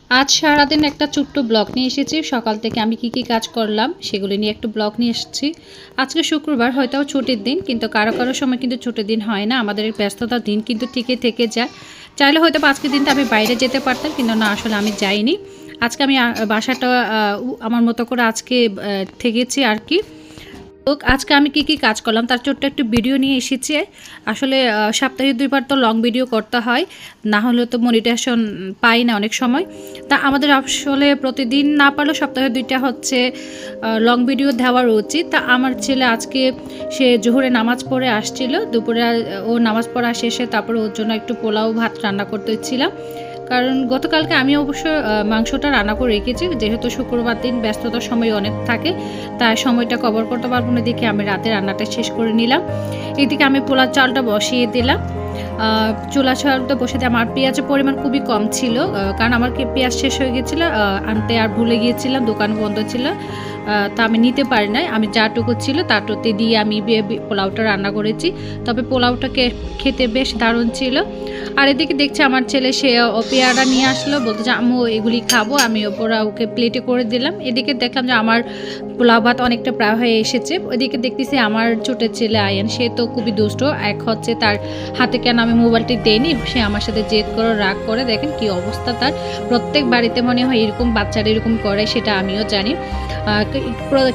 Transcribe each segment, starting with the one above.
আজ সারাদিন একটা ছোট্ট ব্লগ নিয়ে এসেছি। সকাল থেকে আমি কি কাজ করলাম সেগুলো নিয়ে একটু ব্লগ নিয়ে এসেছি। আজকে শুক্রবার, হয়তো ছুটির দিন, কিন্তু কারো কারো সময় কিন্তু ছুটির দিন হয় না। আমাদের এই ব্যস্ততার দিন কিন্তু ঠিকই থেকে যায়। চাইলে হয়তো আজকের দিনটা আমি বাইরে যেতে পারতাম, কিন্তু না, আসলে আমি যাইনি। আজকে আমি বাসাটা আমার মতো করে আজকে থেকেছি আর কি। তো আজকে আমি কি কাজ করলাম তার ছোট্ট একটু ভিডিও নিয়ে এসেছি। আসলে সপ্তাহে 2 বার তো লং ভিডিও করতে হয়, না হলে তো মনিটাইজেশন পাই না অনেক সময়। তা আমাদের আসলে প্রতিদিন না পারলেও সপ্তাহে 2টা হচ্ছে লং ভিডিও দেওয়ার উচিত। তা আমার ছেলে আজকে সে জোহরে নামাজ পড়ে আসছিল, দুপুরে ও নামাজ পড়া শেষে তারপর ওর জন্য একটু পোলাও ভাত রান্না করতে হচ্ছিলাম। কারণ গতকালকে আমি অবশ্য মাংসটা রান্না করে রেখেছি, যেহেতু শুক্রবার দিন ব্যস্ততার সময় অনেক থাকে, তাই সময়টা কভার করতে পারবো না দেখে আমি রাতে রান্নাটা শেষ করে নিলাম। এদিকে আমি পোলার চালটা বসিয়ে দিলাম। চুলা চালটা বসে দিয়ে আমার পেঁয়াজের পরিমাণ খুবই কম ছিল, কারণ আমার পেঁয়াজ শেষ হয়ে গেছিলো আনতে, আর ভুলে গিয়েছিলাম, দোকান বন্ধ ছিল। তা আমি নিতে পারি নাই, আমি যাটুকু ছিল তাটুতে দিয়ে আমি পোলাওটা রান্না করেছি। তবে পোলাওটাকে খেতে বেশ দারুণ ছিল। আর এদিকে দেখছি আমার ছেলে সে পেয়ারা নিয়ে আসলো, বলতে যে আম্মু এগুলি খাবো, আমি ওকে প্লেটে করে দিলাম। এদিকে দেখলাম যে আমার পোলাও ভাত অনেকটা প্রায় হয়ে এসেছে। ওইদিকে দেখতেছি আমার ছোট ছেলে আয়ান, সে তো খুবই দুষ্ট। এক হচ্ছে তার হাতে কেন আমি মোবাইলটি দেইনি, সে আমার সাথে জেদ করে রাগ করে। দেখেন কি অবস্থা তার। প্রত্যেক বাড়িতে মনে হয় এরকম বাচ্চারা এরকম করে, সেটা আমিও জানি।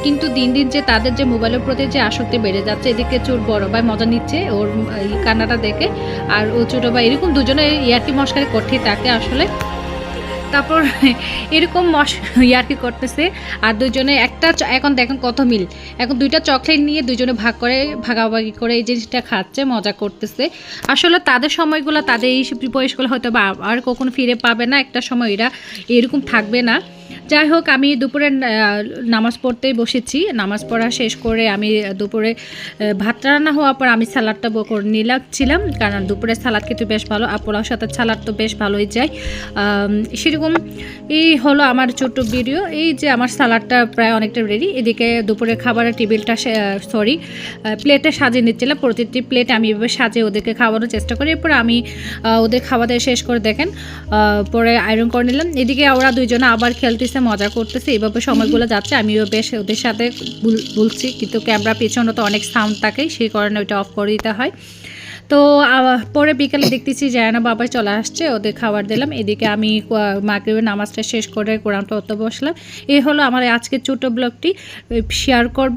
কিন্তু দিন দিন যে তাদের যে মোবাইলের প্রতি যে আসক্তি বেড়ে যাচ্ছে। এদিকে চোর বড় ভাই মজা নিচ্ছে ওর এই কান্নাটা দেখে, আর ও ছোটো ভাই এরকম দুজনে ইয়ার্কি মস্কারি করতেই থাকে আসলে। তারপর এরকম ইয়ার্কি করতেছে, আর দুজনে এখন দেখেন কত মিল। এখন 2টা চকলেট নিয়ে দুজনে ভাগাভাগি করে এই জিনিসটা খাচ্ছে, মজা করতেছে। আসলে তাদের সময়গুলো, তাদের এই বয়সগুলো হয়তো বা আর কখনো ফিরে পাবে না। একটা সময় এরা এরকম থাকবে না। যাই হোক, আমি দুপুরে নামাজ পড়তেই বসেছি। নামাজ পড়া শেষ করে আমি দুপুরে ভাত রান্না হওয়ার পর আমি সালাডটা করে নিলাম, কারণ দুপুরে সালাদ খেতে বেশ ভালো, আর পোলাওর সাথে সালাদ তো বেশ ভালোই যায়। সেরকম এই হলো আমার ছোট্ট ভিডিও। এই যে আমার সালাডটা প্রায় অনেকটা রেডি। এদিকে দুপুরে খাবারের টেবিলটা প্লেটে সাজিয়ে নিচ্ছিলাম। প্রতিটি প্লেট আমি এভাবে সাজিয়ে ওদেরকে খাওয়ানোর চেষ্টা করি। এরপর আমি ওদের খাওয়া দাওয়া শেষ করে দেখেন পরে আয়রন করে নিলাম। এদিকে ওরা দুইজনে আবার খেলতেছে, মজা করতেছে, এইভাবে সময়গুলো যাচ্ছে। আমিও বেশ ওদের সাথে বলছি, কিন্তু ক্যামেরা পেছনে তো অনেক সাউন্ড থাকে, সেই কারণে ওইটা অফ করে দিতে হয়। তো পরে বিকালে দেখতেছি জায়ানা বাবা চলে আসছে, ওদের খাবার দিলাম। এদিকে আমি মাগরিবের নামাজটা শেষ করে কোরআন পড়তে বসলাম। এই হলো আমার আজকের ছোট ব্লগটি, শেয়ার করবে।